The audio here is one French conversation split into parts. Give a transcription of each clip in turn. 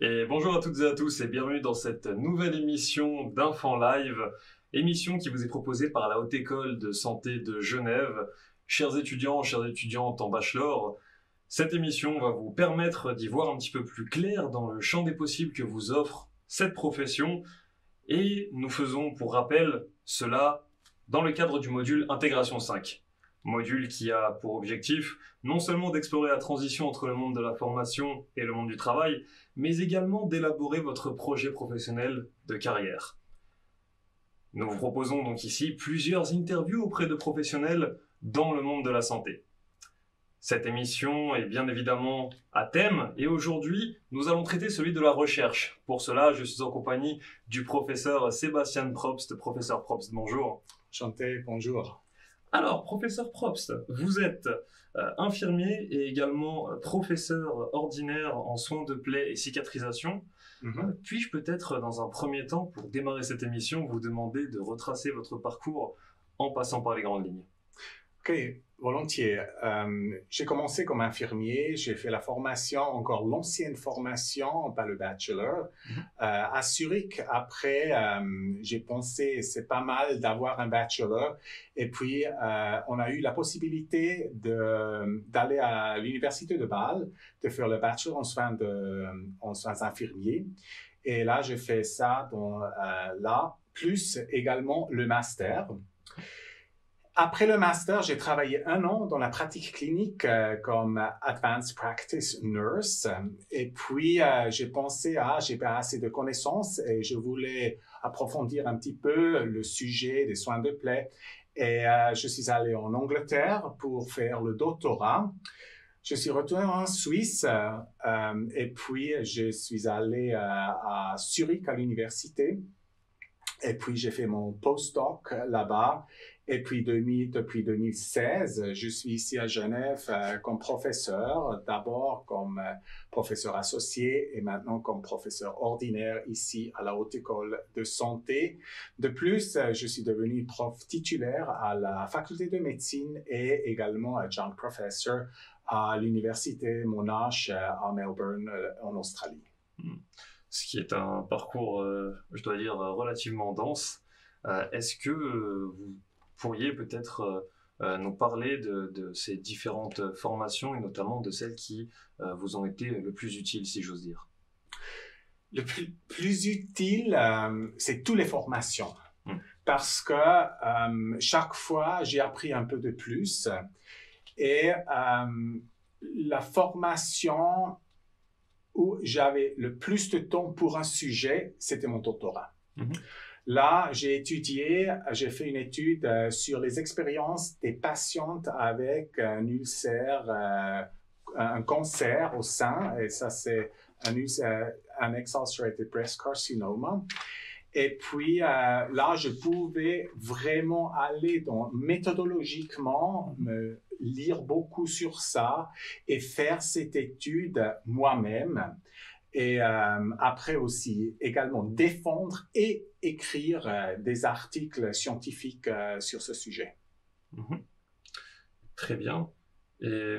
Et bonjour à toutes et à tous et bienvenue dans cette nouvelle émission d'Infant Live, émission qui vous est proposée par la Haute École de Santé de Genève. Chers étudiants, chères étudiantes en bachelor, cette émission va vous permettre d'y voir un petit peu plus clair dans le champ des possibles que vous offre cette profession et nous faisons pour rappel cela dans le cadre du module Intégration 5. Module qui a pour objectif non seulement d'explorer la transition entre le monde de la formation et le monde du travail, mais également d'élaborer votre projet professionnel de carrière. Nous vous proposons donc ici plusieurs interviews auprès de professionnels dans le monde de la santé. Cette émission est bien évidemment à thème et aujourd'hui, nous allons traiter celui de la recherche. Pour cela, je suis en compagnie du professeur Sébastien Probst. Professeur Probst, bonjour. Enchanté, bonjour. Alors, professeur Probst, vous êtes infirmier et également professeur ordinaire en soins de plaies et cicatrisation. Puis-je peut-être, dans un premier temps, pour démarrer cette émission, vous demander de retracer votre parcours en passant par les grandes lignes? Ok, volontiers. J'ai commencé comme infirmier, j'ai fait la formation, encore l'ancienne formation, pas le bachelor, à Zurich. Après, j'ai pensé, c'est pas mal d'avoir un bachelor. Et puis, on a eu la possibilité d'aller à l'université de Bâle, de faire le bachelor en soins infirmiers. Et là, j'ai fait ça plus également le master. Après le master, j'ai travaillé 1 an dans la pratique clinique comme Advanced Practice Nurse. Et puis, j'ai pensé, j'ai pas assez de connaissances et je voulais approfondir un petit peu le sujet des soins de plaie. Et je suis allé en Angleterre pour faire le doctorat. Je suis retourné en Suisse et puis je suis allé à Zurich à l'université. Et puis, j'ai fait mon postdoc là-bas. Et puis, depuis 2016, je suis ici à Genève comme professeur, d'abord comme professeur associé et maintenant comme professeur ordinaire ici à la Haute École de Santé. De plus, je suis devenu prof titulaire à la faculté de médecine et également adjunct professor à l'université Monash à Melbourne, en Australie. Ce qui est un parcours, je dois dire, relativement dense. Est-ce que vous pourriez peut-être nous parler de ces différentes formations et notamment de celles qui vous ont été le plus utiles, si j'ose dire? Le plus utile, c'est toutes les formations. Parce que chaque fois, j'ai appris un peu de plus. Et la formation où j'avais le plus de temps pour un sujet, c'était mon doctorat. Là, j'ai fait une étude sur les expériences des patientes avec un ulcère, un cancer au sein, et ça c'est un exulcerated breast carcinoma. Et puis là, je pouvais vraiment aller méthodologiquement, me lire beaucoup sur ça et faire cette étude moi-même. Et après aussi, également défendre et écrire des articles scientifiques sur ce sujet. Très bien. Et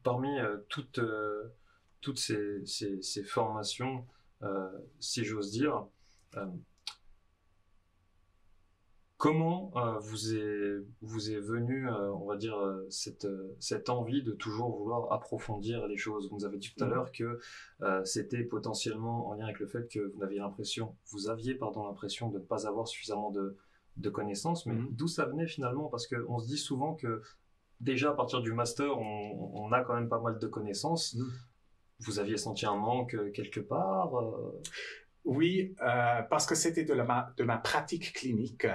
parmi toutes ces formations, si j'ose dire, comment vous est venue, on va dire, cette envie de toujours vouloir approfondir les choses? Vous nous avez dit tout à l'heure que c'était potentiellement en lien avec le fait que vous aviez l'impression de ne pas avoir suffisamment de connaissances, mais d'où ça venait finalement? Parce qu'on se dit souvent que déjà à partir du master, on a quand même pas mal de connaissances. Vous aviez senti un manque quelque part? Oui, parce que c'était de ma pratique clinique.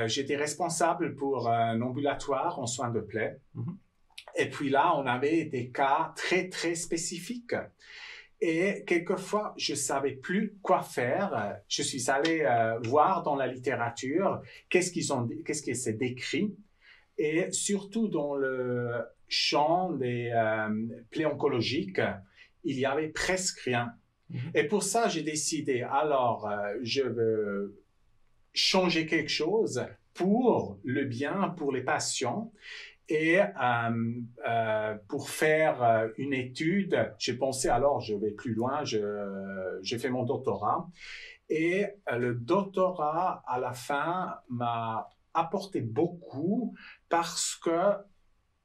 J'étais responsable pour un ambulatoire en soins de plaie. Et puis là, on avait des cas très, très spécifiques. Et quelquefois, je savais plus quoi faire. Je suis allé voir dans la littérature qu'est-ce que c'est décrit. Et surtout dans le champ des plaies oncologiques, il y avait presque rien. Et pour ça, j'ai décidé, alors, je veux changer quelque chose pour le bien, pour les patients et pour faire une étude, j'ai pensé alors je vais plus loin, j'ai fait mon doctorat. Et le doctorat, à la fin, m'a apporté beaucoup parce que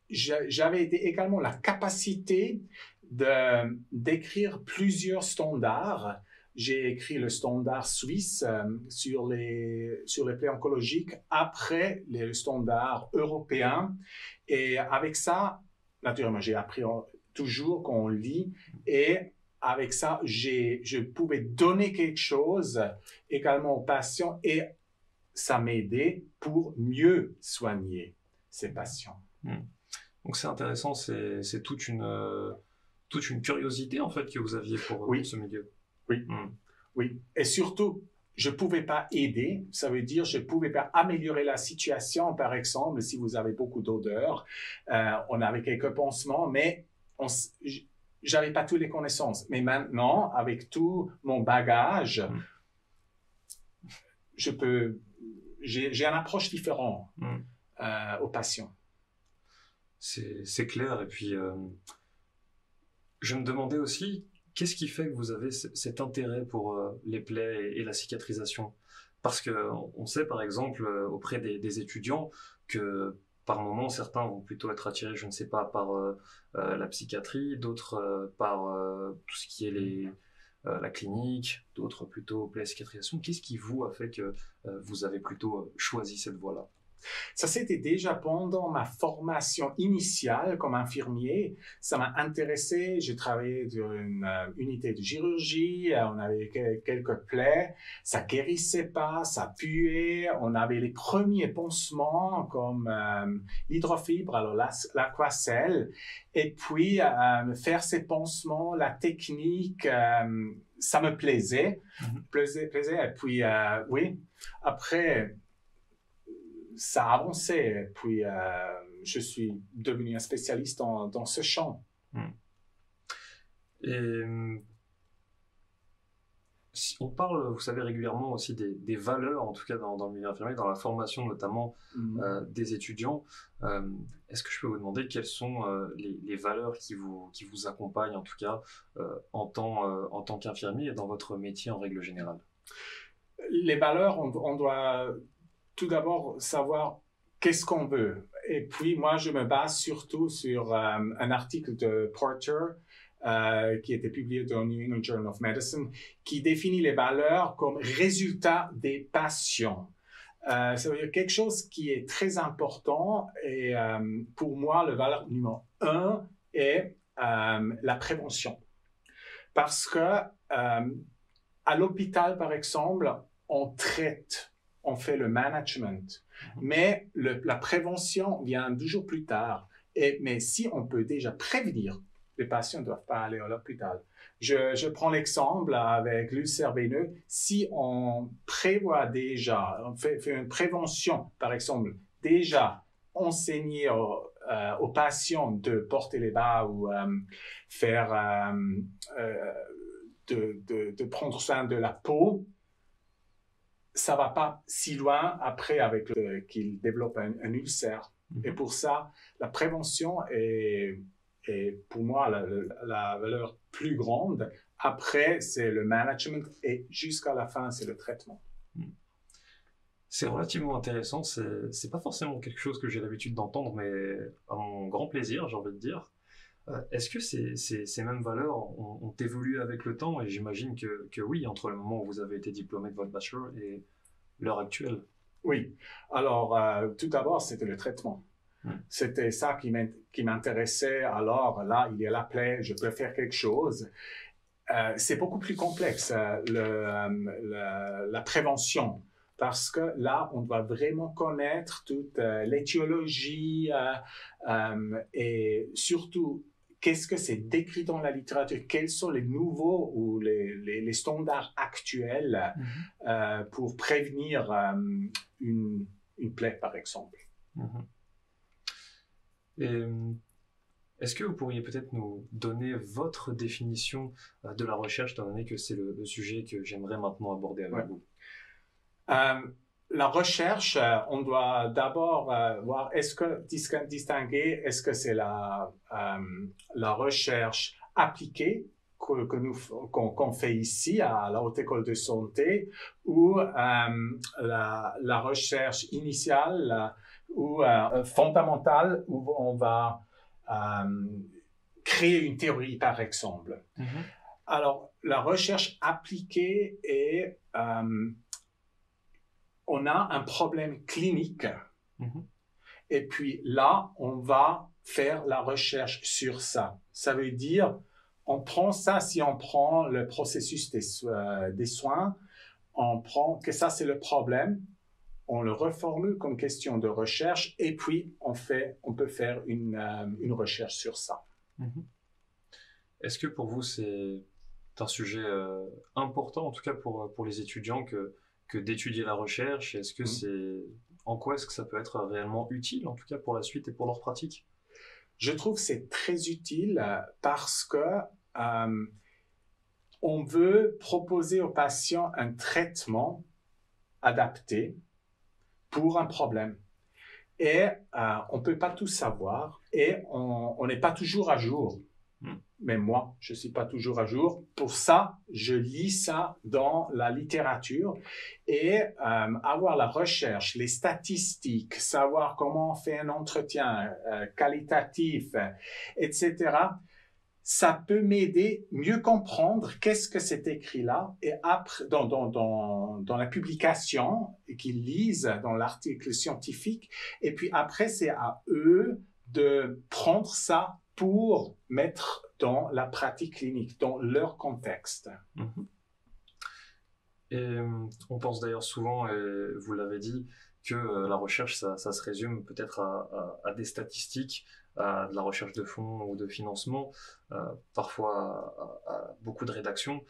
j'avais également la capacité d'écrire plusieurs standards. J'ai écrit le standard suisse sur les plaies oncologiques après les standards européens. Et avec ça, naturellement, j'ai appris toujours qu'on lit et avec ça, je pouvais donner quelque chose également aux patients et ça m'aidait pour mieux soigner ces patients. Donc c'est intéressant, c'est toute une curiosité en fait que vous aviez pour ce milieu. Oui, oui. Et surtout, je ne pouvais pas aider, ça veut dire je ne pouvais pas améliorer la situation. Par exemple, si vous avez beaucoup d'odeurs, on avait quelques pansements, mais j'avais pas toutes les connaissances. Mais maintenant, avec tout mon bagage, j'ai une approche différente aux patients. C'est clair. Et puis, je me demandais aussi, qu'est-ce qui fait que vous avez cet intérêt pour les plaies et la cicatrisation? Parce qu'on sait, par exemple, auprès des étudiants, que par moment, certains vont plutôt être attirés, je ne sais pas, par la psychiatrie, d'autres par tout ce qui est la clinique, d'autres plutôt plaies et cicatrisation. Qu'est-ce qui vous a fait que vous avez plutôt choisi cette voie-là? Ça, c'était déjà pendant ma formation initiale comme infirmier. Ça m'a intéressé. J'ai travaillé dans une unité de chirurgie. On avait quelques plaies. Ça guérissait pas, ça puait. On avait les premiers pansements comme l'hydrofibre, alors l'Aquacel. Et puis, faire ces pansements, la technique, ça me plaisait. plaisait. Et puis, oui, après, ça a avancé, et puis je suis devenu un spécialiste dans ce champ. Et si on parle, vous savez, régulièrement aussi des valeurs, en tout cas dans le milieu infirmier, dans la formation notamment des étudiants. Est-ce que je peux vous demander quelles sont les valeurs qui vous accompagnent, en tout cas, en tant qu'infirmier et dans votre métier en règle générale? Les valeurs, on doit tout d'abord savoir qu'est-ce qu'on veut. Et puis, moi, je me base surtout sur un article de Porter qui était publié dans New England Journal of Medicine, qui définit les valeurs comme résultat des patients. Ça veut dire quelque chose qui est très important. Et pour moi, la valeur numéro 1 est la prévention. Parce que à l'hôpital, par exemple, on traite. On fait le management, mais la prévention vient toujours plus tard. Mais si on peut déjà prévenir, les patients ne doivent pas aller à l'hôpital. Je prends l'exemple avec l'ulcère veineux. Si on prévoit déjà, on fait une prévention, par exemple, déjà enseigner aux patients de porter les bas ou faire de prendre soin de la peau, ça va pas si loin après avec qu'il développe un ulcère. Et pour ça, la prévention est pour moi la valeur plus grande. Après, c'est le management et jusqu'à la fin, c'est le traitement. C'est relativement intéressant. C'est pas forcément quelque chose que j'ai l'habitude d'entendre, mais à mon grand plaisir, j'ai envie de dire. Est-ce que ces mêmes valeurs ont évolué avec le temps? Et j'imagine que oui, entre le moment où vous avez été diplômé de votre bachelor et l'heure actuelle. Oui. Alors, tout d'abord, c'était le traitement. C'était ça qui m'intéressait. Alors, là, il y a la plaie, je peux faire quelque chose. C'est beaucoup plus complexe, la prévention. Parce que là, on doit vraiment connaître toute l'étiologie et surtout, qu'est-ce que c'est décrit dans la littérature? Quels sont les nouveaux ou les standards actuels pour prévenir une plaie, par exemple? Et est-ce que vous pourriez peut-être nous donner votre définition de la recherche, étant donné que c'est le sujet que j'aimerais maintenant aborder avec vous? La recherche, on doit d'abord voir, est-ce que distinguer, est-ce que c'est la recherche appliquée qu'on fait ici à la Haute École de Santé, ou la recherche initiale ou fondamentale, où on va créer une théorie, par exemple. Mm-hmm. Alors, la recherche appliquée est, on a un problème clinique, mm-hmm. et puis là, on va faire la recherche sur ça. Ça veut dire, on prend ça, si on prend le processus des soins, on prend que ça, c'est le problème, on le reformule comme question de recherche, et puis on peut faire une recherche sur ça. Mm-hmm. Est-ce que pour vous, c'est un sujet important, en tout cas pour les étudiants, que d'étudier la recherche? Est-ce que en quoi est-ce que ça peut être réellement utile, en tout cas pour la suite et pour leur pratique? Je trouve que c'est très utile parce que on veut proposer aux patients un traitement adapté pour un problème. Et on ne peut pas tout savoir et on n'est pas toujours à jour. Même moi, je ne suis pas toujours à jour. Pour ça, je lis ça dans la littérature et avoir la recherche, les statistiques, savoir comment on fait un entretien qualitatif, etc. Ça peut m'aider mieux comprendre qu'est-ce que c'est écrit là et après, dans la publication qu'ils lisent, dans l'article scientifique. Et puis après, c'est à eux de prendre ça pour mettre dans la pratique clinique, dans leur contexte. Mm-hmm. Et on pense d'ailleurs souvent, et vous l'avez dit, que la recherche, ça se résume peut-être à des statistiques, à de la recherche de fonds ou de financement, parfois à beaucoup de rédaction.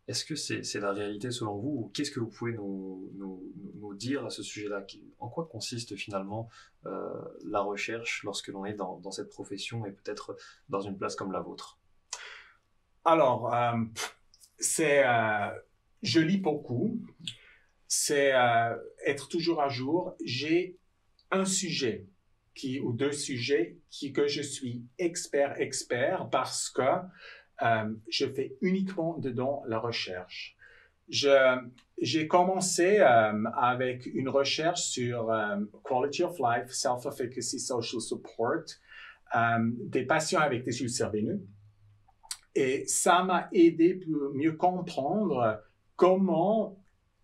Est-ce que c'est la réalité selon vous, ou qu'est-ce que vous pouvez nous dire à ce sujet-là? En quoi consiste finalement la recherche lorsque l'on est dans cette profession et peut-être dans une place comme la vôtre? Alors, je lis beaucoup, c'est être toujours à jour. J'ai un sujet ou deux sujets que je suis expert parce que je fais uniquement dedans la recherche. J'ai commencé avec une recherche sur Quality of Life, Self-Efficacy, Social Support, des patients avec des ulcères veineux. Et ça m'a aidé pour mieux comprendre comment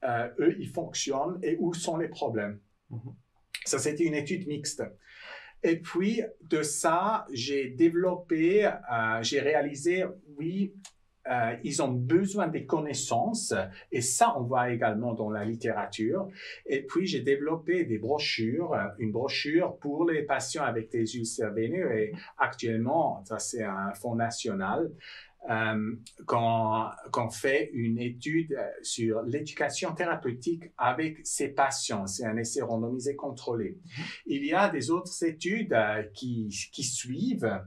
eux, ils fonctionnent et où sont les problèmes. Mm-hmm. Ça, c'était une étude mixte. Et puis, de ça, j'ai réalisé, oui, ils ont besoin des connaissances, et ça, on voit également dans la littérature. Et puis, j'ai développé une brochure pour les patients avec des ulcères veineux, et actuellement, ça, c'est un fonds national, qu'on fait une étude sur l'éducation thérapeutique avec ces patients. C'est un essai randomisé contrôlé. Il y a des autres études qui suivent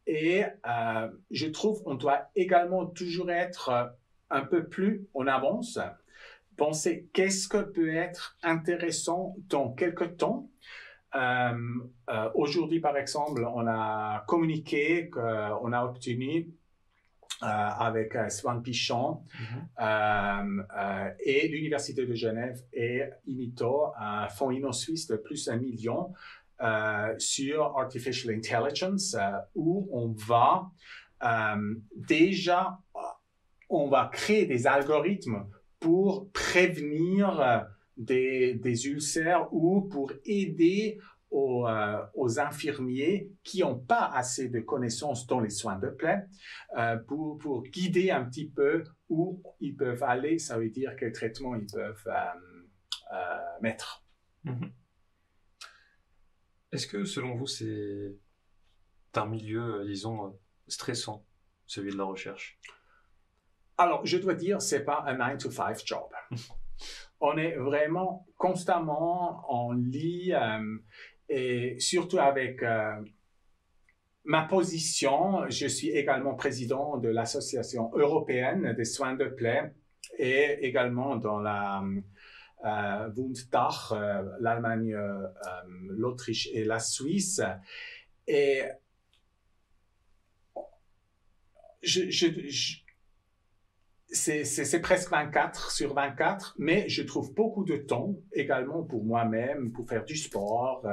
et je trouve qu'on doit également toujours être un peu plus en avance, penser qu'est-ce que peut être intéressant dans quelques temps. Aujourd'hui, par exemple, on a communiqué qu'on a obtenu avec Swan Pichon et l'Université de Genève et INITO, un fonds inno-suisse de plus d'1 million sur Artificial Intelligence, où on va on va créer des algorithmes pour prévenir des ulcères ou pour aider aux infirmiers qui n'ont pas assez de connaissances dans les soins de plaie pour guider un petit peu où ils peuvent aller. Ça veut dire quel traitement ils peuvent mettre. Mm-hmm. Est-ce que selon vous c'est un milieu, disons, stressant, celui de la recherche? Alors, je dois dire, c'est pas un 9-to-5 job. On est vraiment constamment, on lit, et surtout avec ma position, je suis également président de l'Association européenne des soins de plaie et également dans la Wunddach, l'Allemagne, l'Autriche et la Suisse. Et c'est presque 24 sur 24, mais je trouve beaucoup de temps également pour moi-même, pour faire du sport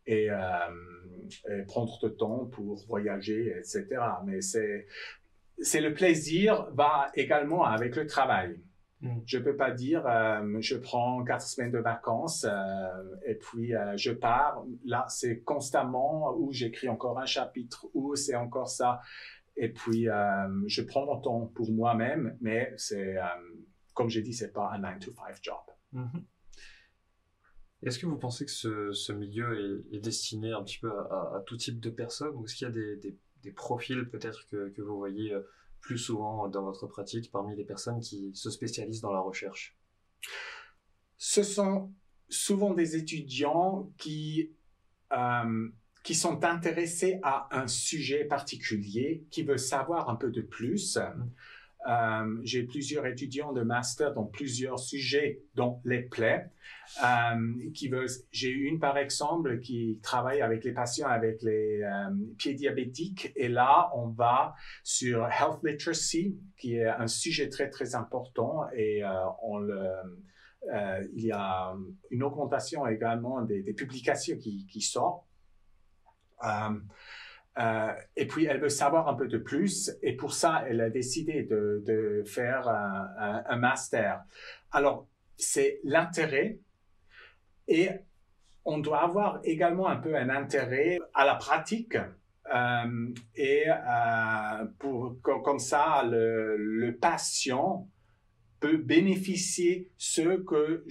et prendre de temps pour voyager, etc. Mais c'est le plaisir va également avec le travail. Je peux pas dire je prends 4 semaines de vacances et puis je pars. Là, c'est constamment où j'écris encore un chapitre, où c'est encore ça. Et puis je prends mon temps pour moi-même, mais c'est comme j'ai dit, c'est pas un 9 to 5 job. Est-ce que vous pensez que ce milieu est destiné un petit peu à tout type de personnes, ou est-ce qu'il y a des profils peut-être que vous voyez plus souvent dans votre pratique parmi les personnes qui se spécialisent dans la recherche? Ce sont souvent des étudiants qui sont intéressés à un sujet particulier, qui veulent savoir un peu de plus. J'ai plusieurs étudiants de master dans plusieurs sujets, dont les plaies. J'ai une, par exemple, qui travaille avec les patients avec les pieds diabétiques. Et là, on va sur Health Literacy, qui est un sujet très, très important. Et il y a une augmentation également des publications qui sortent. Et puis, elle veut savoir un peu de plus. Et pour ça, elle a décidé de faire un master. Alors, c'est l'intérêt. Et on doit avoir également un peu un intérêt à la pratique. Comme ça, le patient peut bénéficier ce que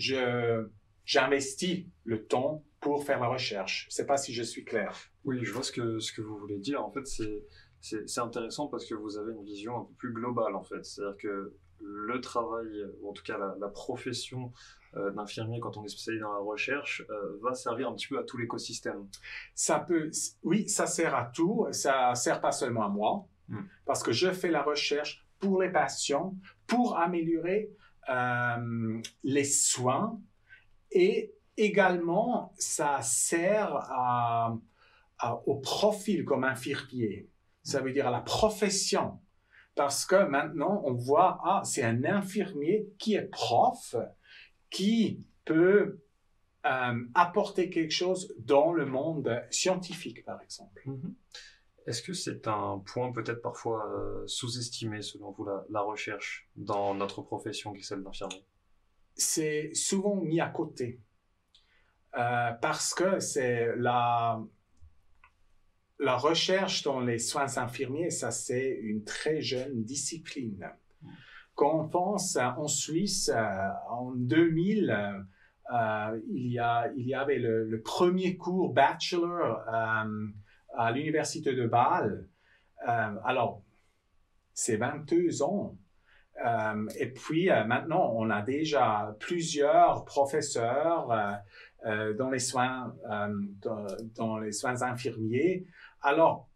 j'investis le temps pour faire la recherche. Je ne sais pas si je suis clair. Oui, je vois ce que vous voulez dire. En fait, c'est intéressant parce que vous avez une vision un peu plus globale, en fait. C'est-à-dire que le travail, ou en tout cas la profession d'infirmier quand on est spécialisé dans la recherche, va servir un petit peu à tout l'écosystème. Oui, ça sert à tout. Ça sert pas seulement à moi, parce que je fais la recherche pour les patients, pour améliorer les soins, et également, ça sert au profil comme infirmier. Ça veut dire à la profession. Parce que maintenant, on voit, c'est un infirmier qui est prof, qui peut apporter quelque chose dans le monde scientifique, par exemple. Est-ce que c'est un point peut-être parfois sous-estimé, selon vous, la recherche dans notre profession qui est celle d'infirmier? C'est souvent mis à côté. Parce que c'est la recherche dans les soins infirmiers, ça c'est une très jeune discipline. Quand on pense en Suisse, en 2000, il y avait le premier cours bachelor à l'université de Bâle. Alors, c'est 22 ans. Et puis maintenant, on a déjà plusieurs professeurs dans les soins infirmiers. Alors,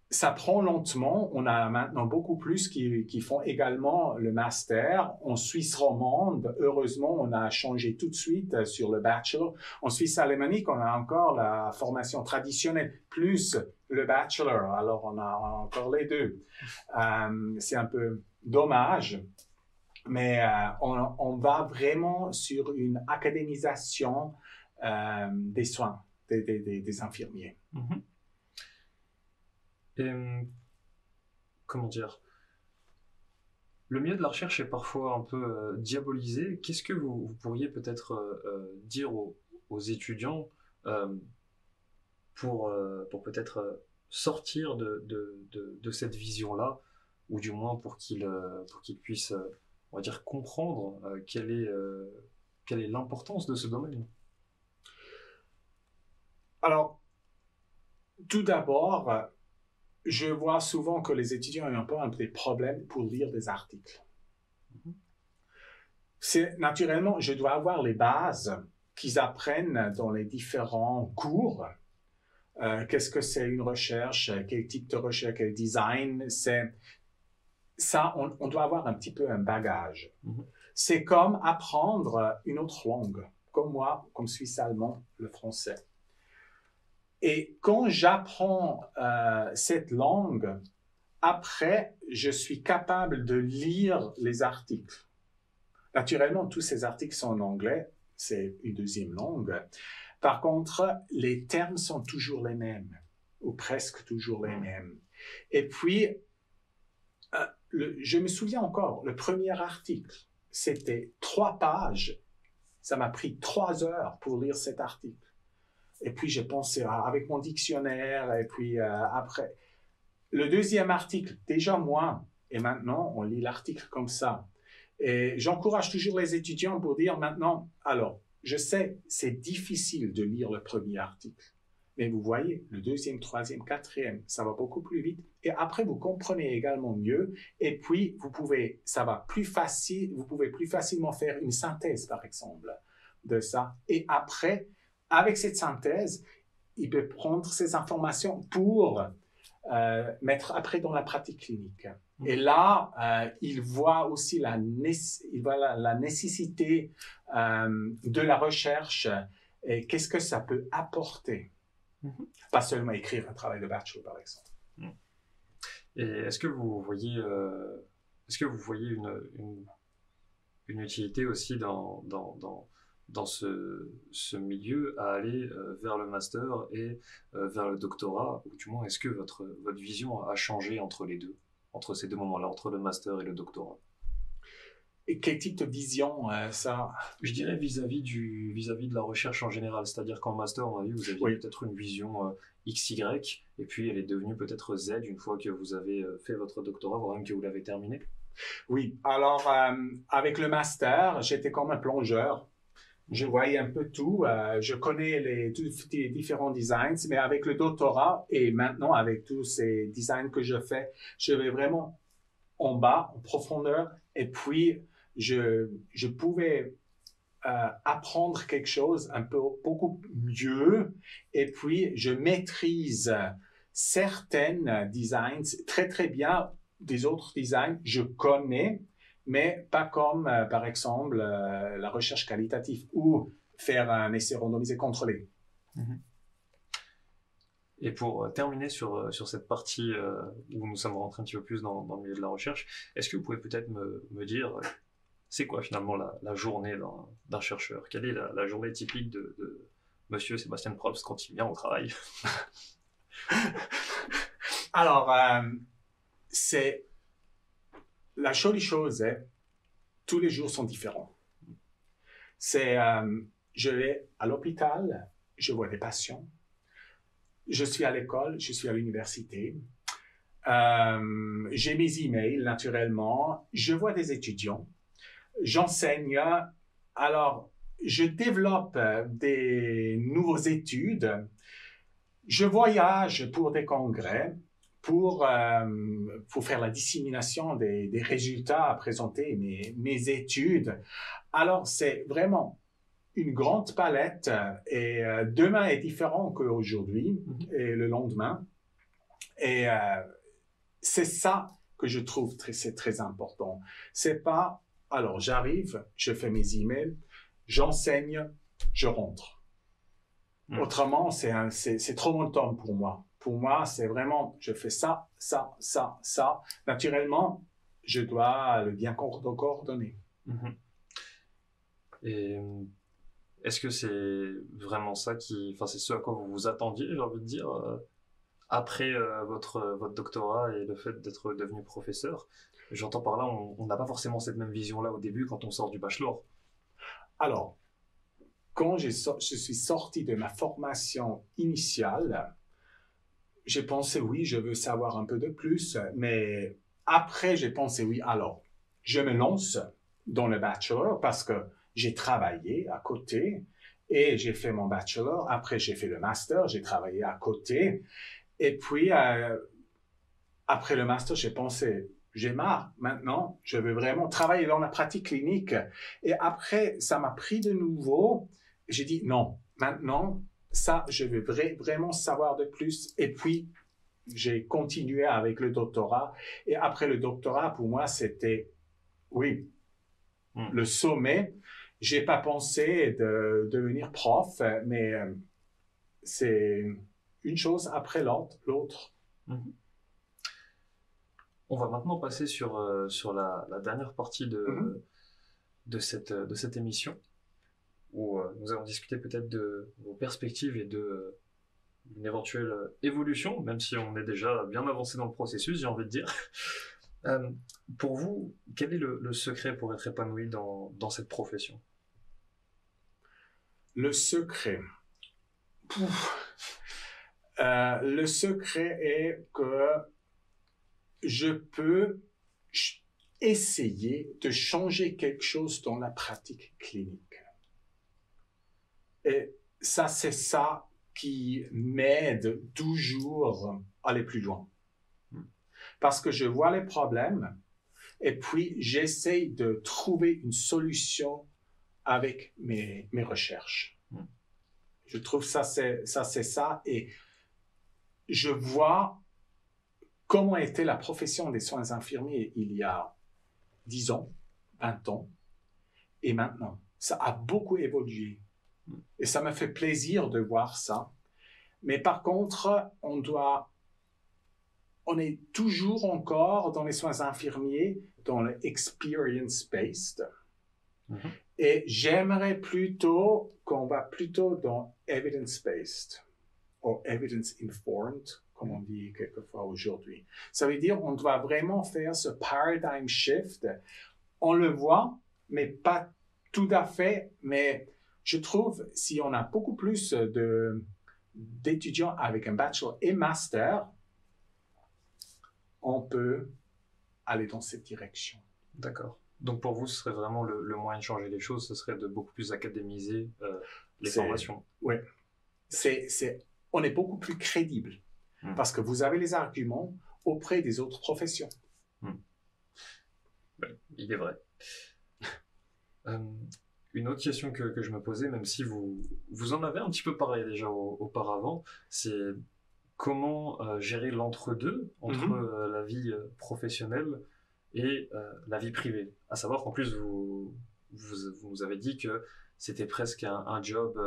ça prend lentement. On a maintenant beaucoup plus qui font également le master. En Suisse romande, heureusement, on a changé tout de suite sur le bachelor. En Suisse alémanique, on a encore la formation traditionnelle plus le bachelor. Alors, on a encore les deux. C'est un peu dommage, mais on va vraiment sur une académisation des soins des infirmiers. Et comment dire, le milieu de la recherche est parfois un peu diabolisé. Qu'est-ce que vous pourriez peut-être dire aux étudiants pour peut-être sortir de cette vision-là, ou du moins pour qu'ils puissent, on va dire, comprendre quelle est l'importance de ce domaine? Alors, tout d'abord, je vois souvent que les étudiants ont un peu des problèmes pour lire des articles. Naturellement, je dois avoir les bases qu'ils apprennent dans les différents cours. Qu'est-ce que c'est une recherche? Quel type de recherche? Quel design? Ça, on doit avoir un petit peu un bagage. C'est comme apprendre une autre langue, comme moi, comme Suisse allemand, le français. Et quand j'apprends cette langue, après, je suis capable de lire les articles. Naturellement, tous ces articles sont en anglais, c'est une deuxième langue. Par contre, les termes sont toujours les mêmes, ou presque toujours les mêmes. Et puis, je me souviens encore, le premier article, c'était 3 pages. Ça m'a pris 3 heures pour lire cet article. Et puis, j'ai pensé avec mon dictionnaire, et puis après. Le deuxième article, déjà moins. Et maintenant, on lit l'article comme ça. Et j'encourage toujours les étudiants pour dire maintenant, alors, je sais, c'est difficile de lire le premier article. Mais vous voyez, le deuxième, troisième, quatrième, ça va beaucoup plus vite. Et après, vous comprenez également mieux. Et puis, vous pouvez plus facilement faire une synthèse, par exemple, de ça. Et après, avec cette synthèse, il peut prendre ces informations pour mettre après dans la pratique clinique. Et là, il voit aussi la nécessité de la recherche et qu'est-ce que ça peut apporter. Pas seulement écrire un travail de bachelor, par exemple. Et est-ce que vous voyez une utilité aussi dans ce milieu à aller vers le master et vers le doctorat, ou du moins est-ce que votre vision a changé entre les deux, entre ces deux moments-là, entre le master et le doctorat? Et quel type de vision ça? Je dirais vis-à-vis de la recherche en général, c'est-à-dire qu'en master, on a vu, vous aviez peut-être une vision XY, et puis elle est devenue peut-être Z une fois que vous avez fait votre doctorat, voire même que vous l'avez terminé. Oui, alors avec le master, j'étais comme un plongeur. Je voyais un peu tout, je connais tous les différents designs, mais avec le doctorat et maintenant avec tous ces designs que je fais, je vais vraiment en bas, en profondeur, et puis je pouvais apprendre quelque chose un peu beaucoup mieux, et puis je maîtrise certaines designs très très bien, des autres designs, je connais, mais pas comme, par exemple, la recherche qualitative ou faire un essai randomisé contrôlé. Et pour terminer sur cette partie où nous sommes rentrés un petit peu plus dans le milieu de la recherche, est-ce que vous pouvez peut-être me dire, c'est quoi finalement la journée d'un chercheur? Quelle est la journée typique de Monsieur Sébastien Probst quand il vient au travail? Alors, c'est la jolie chose, tous les jours sont différents. Je vais à l'hôpital, je vois des patients, je suis à l'école, je suis à l'université, j'ai mes emails naturellement, je vois des étudiants, j'enseigne, alors je développe des nouvelles études, je voyage pour des congrès, pour faire la dissémination des résultats à présenter mes études. Alors, c'est vraiment une grande palette et demain est différent qu'aujourd'hui et le lendemain. Et c'est ça que je trouve c'est très important. C'est pas, alors j'arrive, je fais mes emails, j'enseigne, je rentre. Autrement, c'est trop longtemps pour moi. Pour moi, c'est vraiment, je fais ça. Naturellement, je dois le bien coordonner. Et est-ce que c'est vraiment ça c'est ce à quoi vous vous attendiez, j'ai envie de dire, après votre doctorat et le fait d'être devenu professeur? J'entends par là, on n'a pas forcément cette même vision-là au début quand on sort du bachelor. Alors, quand je suis sorti de ma formation initiale, j'ai pensé, oui, je veux savoir un peu de plus, mais après, j'ai pensé, oui, alors, je me lance dans le bachelor parce que j'ai travaillé à côté et j'ai fait mon bachelor. Après, j'ai fait le master, j'ai travaillé à côté. Et puis, après le master, j'ai pensé, j'ai marre. Maintenant, je veux vraiment travailler dans la pratique clinique. Et après, ça m'a pris de nouveau. J'ai dit, non, maintenant, ça, je veux vraiment savoir de plus. Et puis, j'ai continué avec le doctorat. Et après le doctorat, pour moi, c'était, oui, le sommet. J'ai pas pensé de devenir prof, mais c'est une chose après l'autre. On va maintenant passer sur la dernière partie de cette émission, où nous allons discuter peut-être de vos perspectives et d'une éventuelle évolution, même si on est déjà bien avancé dans le processus, j'ai envie de dire. Pour vous, quel est le secret pour être épanoui dans cette profession? Le secret. Le secret est que je peux essayer de changer quelque chose dans la pratique clinique. Et ça, c'est ça qui m'aide toujours à aller plus loin. Parce que je vois les problèmes et puis j'essaie de trouver une solution avec mes recherches. Je trouve ça, c'est ça. Et je vois comment était la profession des soins infirmiers il y a 10 ans, 20 ans, et maintenant. Ça a beaucoup évolué. Et ça me fait plaisir de voir ça. Mais par contre, on est toujours encore dans les soins infirmiers, dans le experience-based. Et j'aimerais plutôt qu'on va plutôt dans evidence-based, ou evidence-informed, comme on dit quelquefois aujourd'hui. Ça veut dire qu'on doit vraiment faire ce paradigm shift. On le voit, mais pas tout à fait. Mais je trouve, si on a beaucoup plus d'étudiants avec un bachelor et master, on peut aller dans cette direction. D'accord. Donc pour vous, ce serait vraiment le moyen de changer les choses, ce serait de beaucoup plus académiser les formations. Oui. On est beaucoup plus crédible parce que vous avez les arguments auprès des autres professions. Il est vrai. Une autre question que je me posais, même si vous en avez un petit peu parlé déjà auparavant, c'est comment gérer l'entre-deux entre la vie professionnelle et la vie privée. À savoir qu'en plus, vous avez dit que c'était presque un job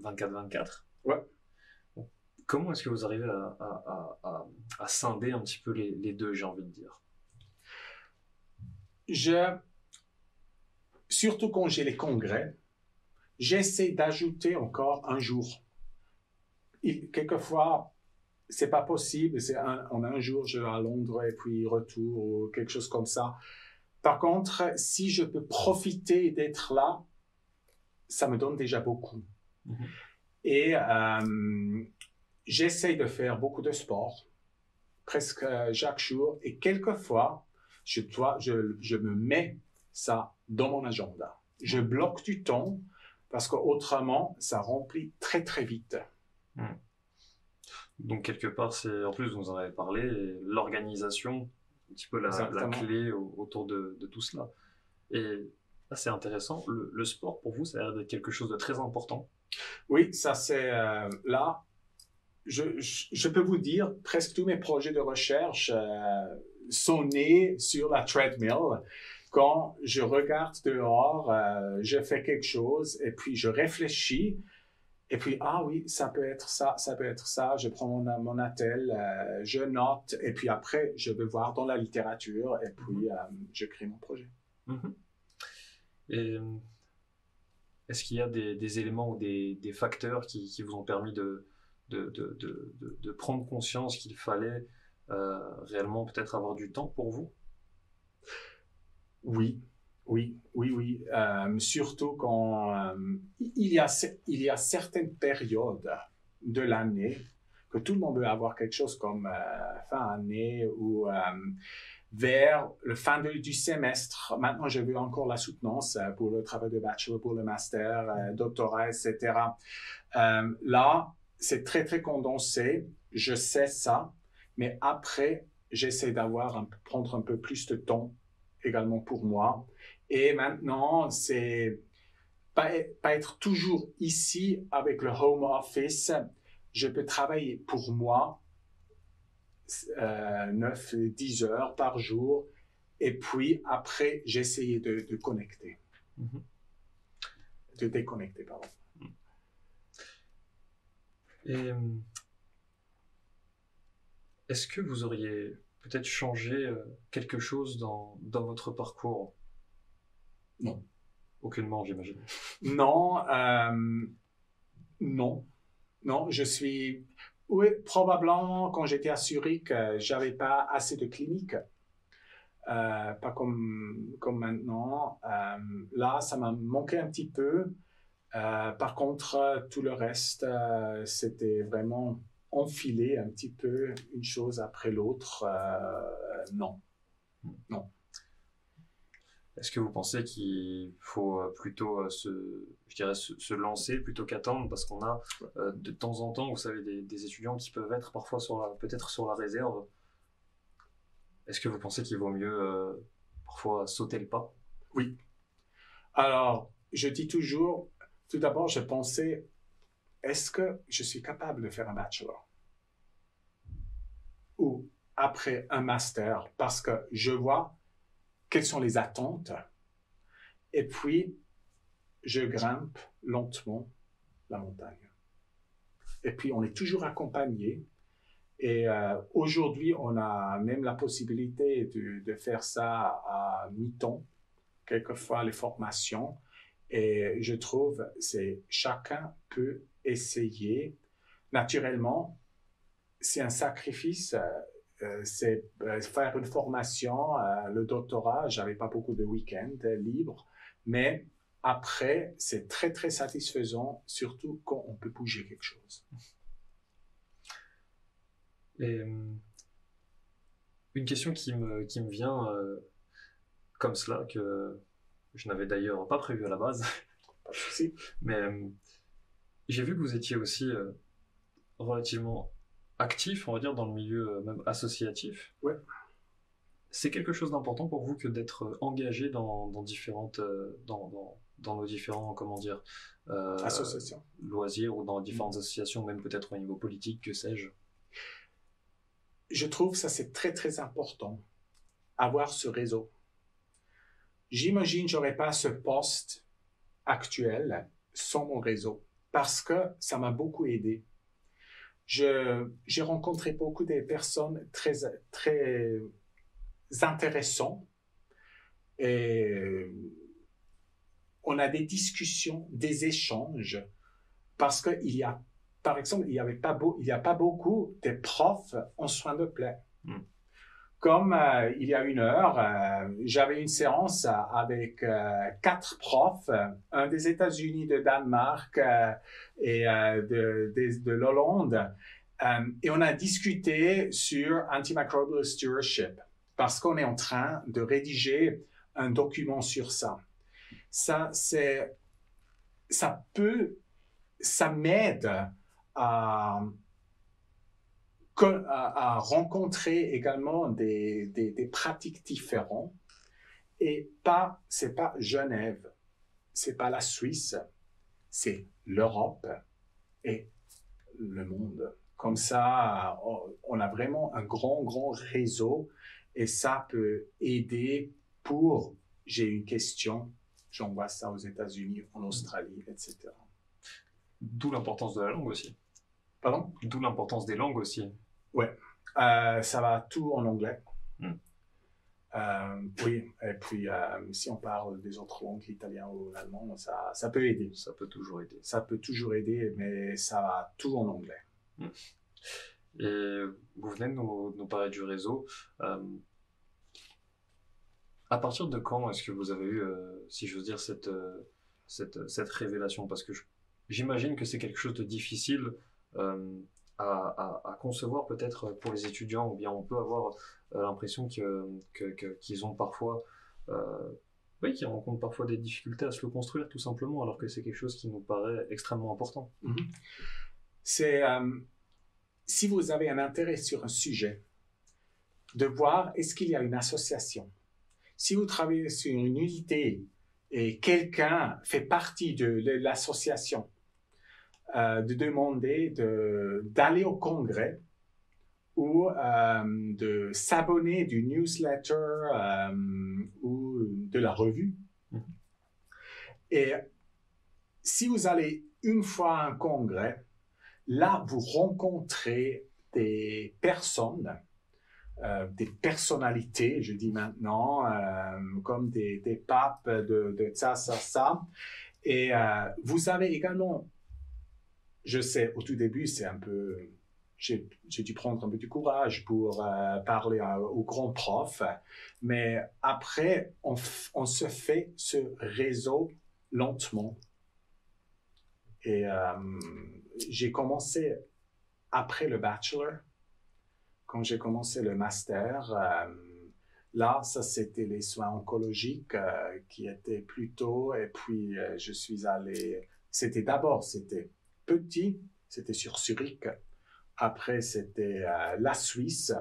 24/24. Ouais. Comment est-ce que vous arrivez à scinder un petit peu les deux, j'ai envie de dire? Surtout quand j'ai les congrès, j'essaie d'ajouter encore un jour. Quelquefois, c'est pas possible. En un jour, je vais à Londres et puis retour ou quelque chose comme ça. Par contre, si je peux profiter d'être là, ça me donne déjà beaucoup. Et j'essaie de faire beaucoup de sport, presque chaque jour. Et quelquefois, je me mets ça dans mon agenda. Je bloque du temps parce qu'autrement, ça remplit très, très vite. Donc, quelque part, en plus, vous en avez parlé, l'organisation, un petit peu la clé autour de tout cela. Et là, c'est intéressant. Le sport, pour vous, ça a l'air d'être quelque chose de très important. Oui, ça c'est là. Je peux vous dire, presque tous mes projets de recherche sont nés sur la treadmill. Quand je regarde dehors, je fais quelque chose et puis je réfléchis. Et puis, ah oui, ça peut être ça, ça peut être ça. Je prends mon attel, je note, et puis après, je vais voir dans la littérature, et puis je crée mon projet. Et est-ce qu'il y a des éléments ou des facteurs qui vous ont permis de prendre conscience qu'il fallait réellement peut-être avoir du temps pour vous? Oui. Surtout quand il y a certaines périodes de l'année que tout le monde veut avoir quelque chose comme fin d'année ou vers le fin du semestre. Maintenant, je veux encore la soutenance pour le travail de bachelor, pour le master, doctorat, etc. Là, c'est très, très condensé. Je sais ça. Mais après, j'essaie prendre un peu plus de temps également pour moi. Et maintenant, c'est pas être toujours ici avec le home office. Je peux travailler pour moi 9-10 heures par jour. Et puis après, j'essayais de connecter. De déconnecter, pardon. Et est-ce que vous auriez peut-être changé quelque chose dans votre parcours? Non. Aucunement, j'imagine. Non, non, non, je suis... Oui, probablement, quand j'étais à Zurich, j'avais pas assez de cliniques. Pas comme maintenant. Là, ça m'a manqué un petit peu. Par contre, tout le reste, c'était vraiment enfilé un petit peu une chose après l'autre. Non, non. Est-ce que vous pensez qu'il faut plutôt se lancer plutôt qu'attendre parce qu'on a de temps en temps, vous savez, des étudiants qui peuvent être parfois peut-être sur la réserve. Est-ce que vous pensez qu'il vaut mieux parfois sauter le pas? Oui. Alors, je dis toujours, tout d'abord, je pensais, est-ce que je suis capable de faire un bachelor? Ou après un master, parce que je vois quelles sont les attentes. Et puis, je grimpe lentement la montagne. Et puis, on est toujours accompagné. Et aujourd'hui, on a même la possibilité de faire ça à mi-temps, quelquefois les formations. Et je trouve que chacun peut essayer. Naturellement, c'est un sacrifice. C'est faire une formation, le doctorat, j'avais pas beaucoup de week-ends libres, mais après, c'est très, très satisfaisant, surtout quand on peut bouger quelque chose. Et une question qui me vient comme cela, que je n'avais d'ailleurs pas prévu à la base, Pas de souci. mais j'ai vu que vous étiez aussi relativement actif, on va dire, dans le milieu même associatif. Ouais. C'est quelque chose d'important pour vous que d'être engagé dans différentes, dans nos différents, comment dire, Association. loisirs ou dans différentes associations, même peut-être au niveau politique, que sais-je? Je trouve ça c'est très, très important, avoir ce réseau. J'imagine que j'aurais pas ce poste actuel sans mon réseau, parce que ça m'a beaucoup aidé. J'ai rencontré beaucoup de personnes très, très intéressantes et on a des discussions, des échanges, parce qu'il y a, par exemple, il n'y a pas beaucoup de profs en soins de plaie. Comme il y a une heure, j'avais une séance avec 4 profs, un des États-Unis, de Danemark et de l'Hollande. Et on a discuté sur antimicrobial stewardship parce qu'on est en train de rédiger un document sur ça. Ça m'aide à rencontrer également des pratiques différentes. Et c'est pas Genève, c'est pas la Suisse, c'est l'Europe et le monde. Comme ça, on a vraiment un grand, grand réseau et ça peut aider pour, j'ai une question, j'envoie ça aux États-Unis, en Australie, etc. D'où l'importance de la langue aussi. Pardon? D'où l'importance des langues aussi. Ouais, ça va tout en anglais. Oui, et puis si on parle des autres langues, l'italien ou l'allemand, ça peut aider. Ça peut toujours aider. Ça peut toujours aider, mais ça va tout en anglais. Et vous venez de nous parler du réseau. À partir de quand est-ce que vous avez eu, si j'ose dire, cette révélation? Parce que j'imagine que c'est quelque chose de difficile à concevoir peut-être pour les étudiants, ou bien on peut avoir l'impression qu'ils ont parfois, oui, qu'ils rencontrent parfois des difficultés à se le construire tout simplement, alors que c'est quelque chose qui nous paraît extrêmement important. C'est si vous avez un intérêt sur un sujet, de voir est-ce qu'il y a une association. Si vous travaillez sur une unité et quelqu'un fait partie de l'association, de demander d'aller au congrès ou de s'abonner du newsletter ou de la revue. Et si vous allez une fois à un congrès, là, vous rencontrez des personnes des personnalités, je dis maintenant, comme des papes de ça. Et vous avez également, je sais, au tout début, c'est un peu, j'ai dû prendre un peu du courage pour parler aux grands profs, mais après, on se fait ce réseau lentement. Et j'ai commencé après le bachelor, quand j'ai commencé le master, là, ça c'était les soins oncologiques qui étaient plus tôt, et puis je suis allé, c'était petit, c'était sur Zurich, après c'était la Suisse,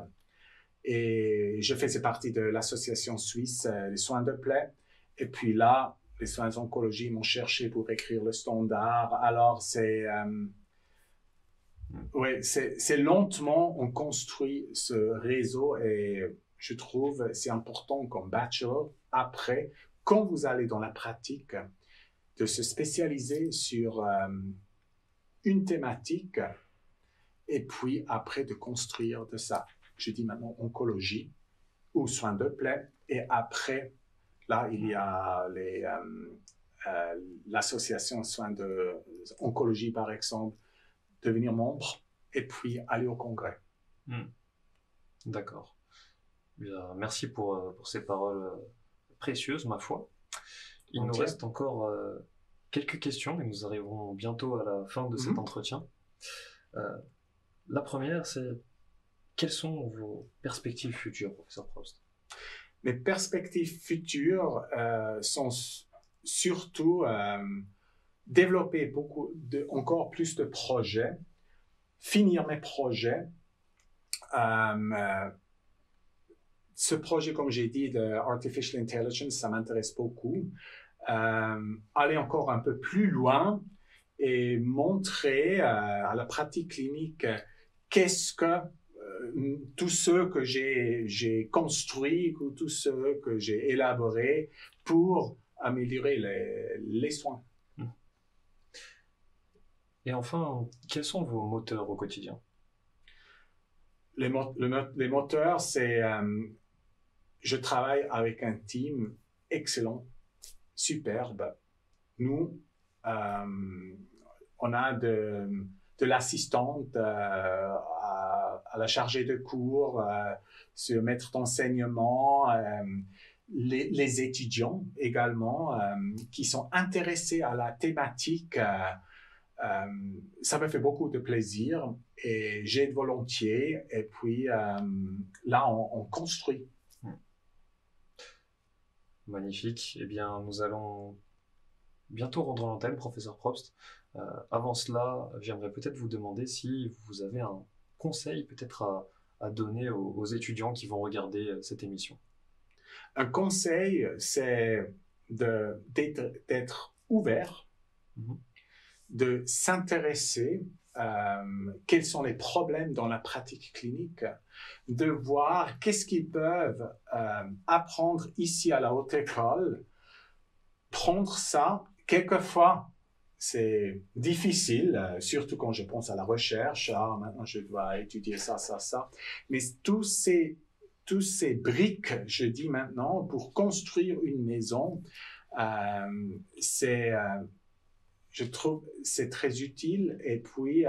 et je faisais partie de l'association suisse des soins de plaie, et puis là, les soins oncologiques m'ont cherché pour écrire le standard, alors c'est lentement on construit ce réseau et je trouve c'est important comme bachelor, après, quand vous allez dans la pratique, de se spécialiser sur une thématique et puis après de construire de ça. Je dis maintenant oncologie ou soins de plaie et après, là, il y a l'association soins de oncologie par exemple, devenir membre et puis aller au congrès. D'accord. Bien, merci pour ces paroles précieuses, ma foi. Il nous reste encore quelques questions et nous arriverons bientôt à la fin de cet entretien. La première, c'est quelles sont vos perspectives futures, professeur Probst? Mes perspectives futures sont surtout développer encore plus de projets, finir mes projets. Ce projet, comme j'ai dit, de Artificial Intelligence, ça m'intéresse beaucoup. Aller encore un peu plus loin et montrer à la pratique clinique qu'est-ce que tout ce que j'ai construit, ou tout ce que j'ai élaboré pour améliorer les soins. Et enfin, quels sont vos moteurs au quotidien? Les moteurs, c'est je travaille avec un team excellent, superbe. Nous, on a de l'assistante à la chargée de cours, sur maître d'enseignement, les étudiants également qui sont intéressés à la thématique. Ça me fait beaucoup de plaisir et j'aide volontiers et puis là on construit. Magnifique. Eh bien, nous allons bientôt rendre l'antenne, professeur Probst. Avant cela, j'aimerais peut-être vous demander si vous avez un conseil peut-être à donner aux étudiants qui vont regarder cette émission. Un conseil, c'est d'être ouvert, de s'intéresser quels sont les problèmes dans la pratique clinique, de voir qu'est-ce qu'ils peuvent apprendre ici à la haute école, prendre ça. Quelquefois, c'est difficile, surtout quand je pense à la recherche. Maintenant, je dois étudier ça. Mais tous ces briques, je dis maintenant, pour construire une maison, je trouve c'est très utile et puis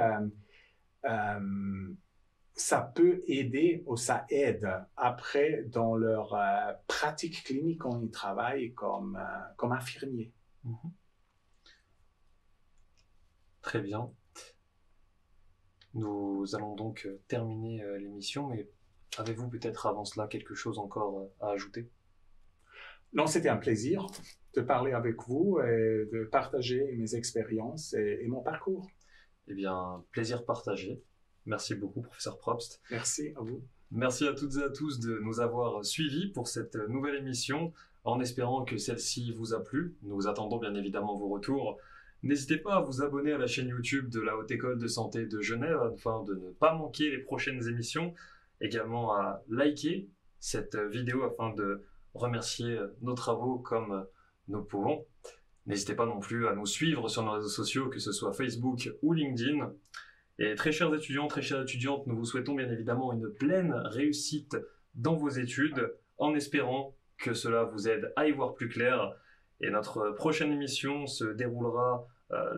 ça peut aider ou ça aide après dans leur pratique clinique quand ils travaillent comme infirmiers. Très bien. Nous allons donc terminer l'émission, mais avez-vous peut-être avant cela quelque chose encore à ajouter? Non, c'était un plaisir de parler avec vous et de partager mes expériences et mon parcours. Eh bien, plaisir partagé. Merci beaucoup, professeur Probst. Merci à vous. Merci à toutes et à tous de nous avoir suivis pour cette nouvelle émission, en espérant que celle-ci vous a plu. Nous attendons bien évidemment vos retours. N'hésitez pas à vous abonner à la chaîne YouTube de la Haute École de Santé de Genève afin de ne pas manquer les prochaines émissions. Également à liker cette vidéo afin de remercier nos travaux comme nous pouvons. N'hésitez pas non plus à nous suivre sur nos réseaux sociaux, que ce soit Facebook ou LinkedIn. Et très chers étudiants, très chères étudiantes, nous vous souhaitons bien évidemment une pleine réussite dans vos études, en espérant que cela vous aide à y voir plus clair. Et notre prochaine émission se déroulera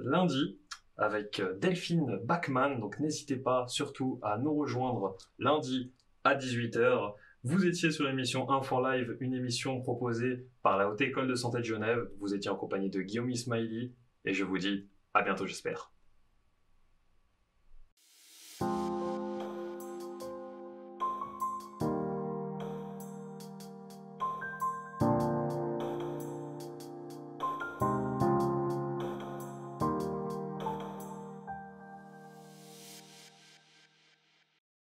lundi avec Delphine Bachmann. Donc n'hésitez pas surtout à nous rejoindre lundi à 18h. Vous étiez sur l'émission Enfant Live, une émission proposée par la Haute École de Santé de Genève. Vous étiez en compagnie de Guillaume Ismaili et je vous dis à bientôt, j'espère.